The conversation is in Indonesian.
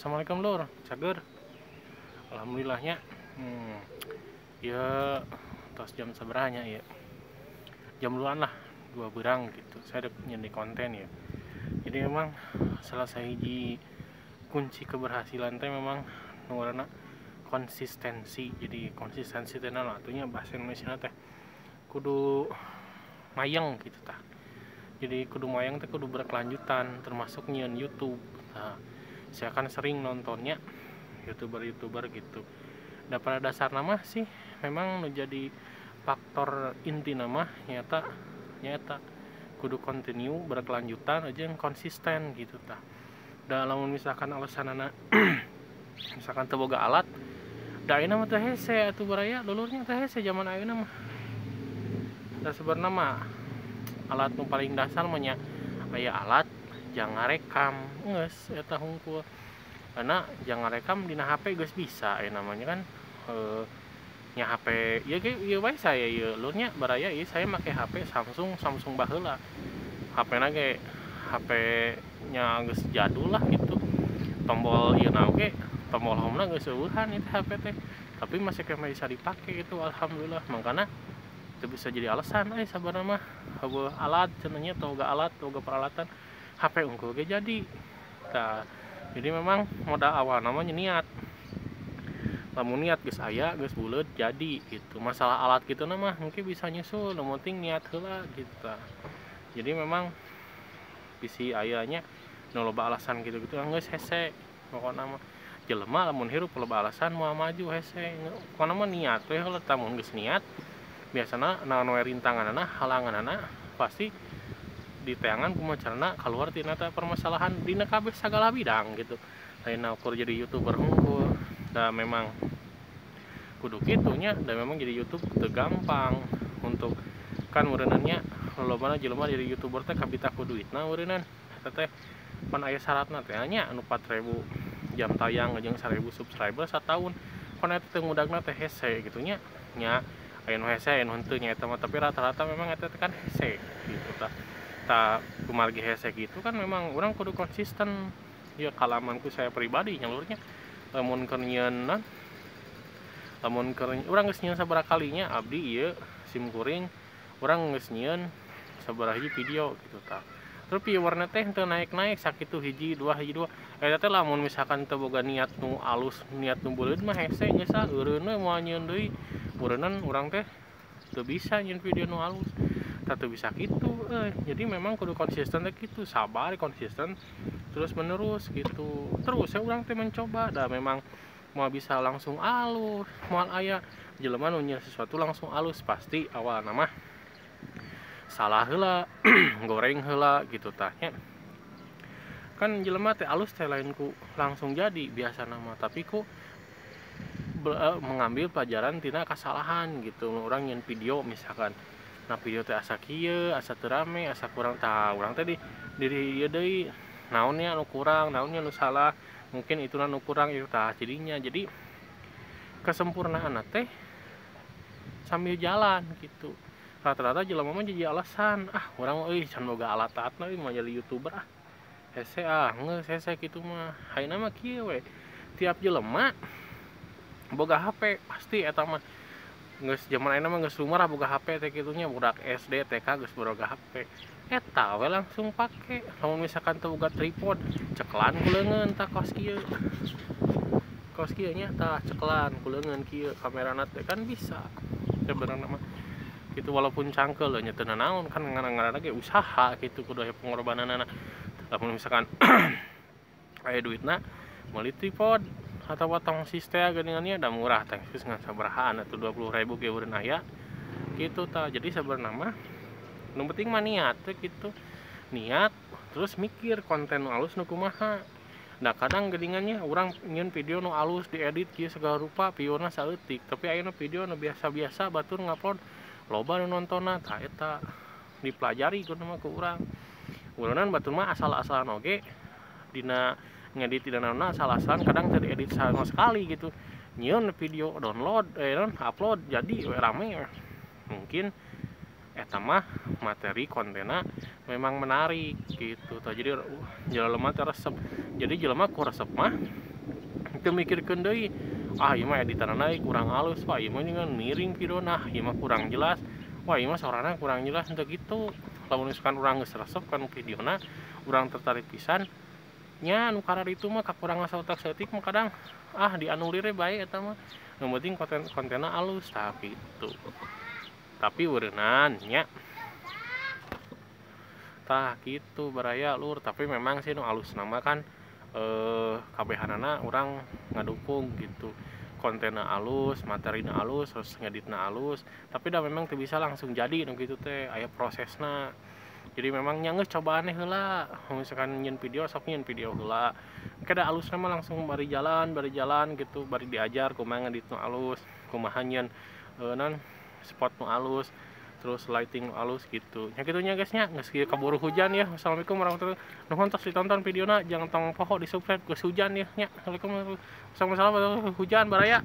Assalamualaikum Lur, cager. Alhamdulillahnya. Ya tos jam seberanya ya. Jam duluan lah, 2 berang gitu. Saya ada nyari konten ya. Jadi memang salah sahiji kunci keberhasilan teh memang nularna konsistensi. Jadi konsistensi teh naon atunya bahasa Indonesia teh kudu mayang gitu tah. Jadi kudu mayang teh kudu berkelanjutan termasuk nyieun YouTube. Nah, saya kan sering nontonnya youtuber gitu. Dan pada dasar nama sih memang menjadi faktor inti nama nyata kudu continue berkelanjutan aja yang konsisten gitu tah. Dalam misalkan alasan anak misalkan teboga alat da ayeuna mah teh hese atuh baraya lulurnya teh hese zaman ayeuna mah. Da sebenarnya mah alat nu paling dasar mah nya aya alat jangan rekam geus eta hungkul. Karena jangan rekam dina HP geus bisa namanya kan nya HP ya ieu bae saya ieu lurnya baraya ieu saya make HP Samsung baheula. HP-na ge HP nya geus jadul lah gitu. Tombol ieu na oge tombol home-na geus eueuhan itu HP teh. Tapi masih kayak bisa dipakai itu alhamdulillah. Makanya itu bisa jadi alasan sabarna mah heueuh alat cenanya toga alat toga peralatan HP unggul ge jadi. Nah, jadi memang modal awal namanya niat. Lamun niat geus aya geus buleut jadi gitu. Masalah alat gitu mah mungkin bisa nyusul, nu penting niat heula gitu. Jadi memang bisi ayanya nu loba alasan gitu-gitu geus hese. Pokona mah jelema lamun hirup loba alasan moal maju hese. Pokona mah niat we heula tah mun geus niat biasana naon we rintanganna halanganna pasti diteangan kumaha carana keluar tina permasalahan dina kabeh sagala bidang gitu. Lain ukur jadi YouTuber unggul. Dan memang kudu kitunya dan memang jadi YouTube teu gampang untuk kan meureunannya lolobana jelema jadi YouTuber teh kabita ku duitna meureunnan eta teh pan aya syaratna teh nya anu 4.000 jam tayang jeung 1.000 subscriber satahun pan eta teh mudagna teh hese gitu nya aya nu hese aya nu henteu nya eta mah tapi rata-rata memang eta teh kan hese gitu tah kumargi hese gitu kan memang orang kudu konsisten ya kalamanku saya pribadi nyalurnya lamun keur nyieun urang geus nyieun sabaraha kalinya abdi ieu sim kuring urang geus nyieun sabaraha hiji video gitu tah terus viewerna teh teu naik-naik sakitu hiji dua eta teh lamun misalkan teu boga niat nu alus niat nu beuleud mah hese geus eureun we moal nyieun deui ureunan urang teh teu bisa nyieun video nu alus teu bisa gitu jadi memang kudu konsisten teh gitu sabar konsisten terus menerus gitu terus ya urang teh mencoba dah memang mau bisa langsung alus moal aya jelema nu nyieun sesuatu langsung alus pasti awal mah salah heula goreng heula gitu tah nya kan jelema teh alus teh lain ku langsung jadi biasa nama tapi ku mengambil pelajaran tina kesalahan gitu urang nyieun video misalkan nah video teh asa kieu asa teu rame asa kurang tah urang teh di diri ieu deui naonnya nu kurang naonnya nu salah mungkin itu nu kurang itu tah jadinya jadi kesempurnaan teh sambil jalan gitu rata-rata jelema mah jadi alasan urang euy can boga alat-alatna mau jadi YouTuber hese geus hese kitu mah hayeuna mah kieu we tiap jelema boga HP pasti eta mah geus zaman ayeuna mah geus lumrah boga HP teh kitunya budak SD TK geus boga HP eta we langsung pake lamun misalkan teu boga tripod ceklan ku leungeun tah kos kieu nya tah ceklan ku leungeun kieu kamerana teh kan bisa sebenarnya mah gitu walaupun cangkel nya teu naon kan ngaranna ge usaha gitu kudu aya pengorbananna lamun misalkan aya duitna meuli tripod atau tong sistea geuningannya da murah teh geus ngan sabarahaan atuh 20.000 ge urang aya gitu tah jadi sebenarnya mah nu penting mah niat teh gitu niat terus mikir konten nu alus nu kumaha nah kadang geuningannya urang nyieun video nu alus diedit kieu segala rupa viewerna saeutik tapi ayeuna video nu biasa-biasa batur ngupload loba nu nontonna tah eta dipelajari kudu mah ku urang urangna batur mah asal-asalan oge dina ngedit dina naonna asal-asalan kadang teu diedit sama sekali gitu nyieun video download upload jadi we rame mungkin eta mah materi kontenna memang menarik gitu tah jadi jelema teh resep jadi jelema ku resep mah teu mikirkeun deui ieu mah editanna kurang halus, wah ieu mah kan miring videona, ieu mah kurang jelas, wah ieu mah suarana kurang jelas, henteu kitu. Lamun misalkan urang geus resep kan videona, urang tertarik pisan nya anu karar itu mah kakurangan saeutik mah kadang dianulir bae eta mah. Yang penting kontenna alus tah kitu. Tapi weureunnan nya tah gitu baraya lur, tapi memang sih nu alus nama kan kabehanana orang ngadukung gitu, kontenna alus, materina alus, terus ngeditna alus, tapi dah memang teu bisa langsung jadi nu kitu teh, aya prosesna. Jadi memang geus cobaan heula, misalkan nyeun video sok nyeun video heula, kada alusna mah langsung bari jalan gitu, bari diajar kumaha ngedit nu alus, kumaha nyeun non spot nu alus, terus lighting alus gitu. Nya kitunya guys nya, geus kieu kaburu hujan ya. Assalamualaikum warahmatullahi wabarakatuh. Nuhun tos ditonton videona, jangan tong poho di subscribe geus hujan ya nya. Assalamualaikum warahmatullahi wabarakatuh. Hujan baraya.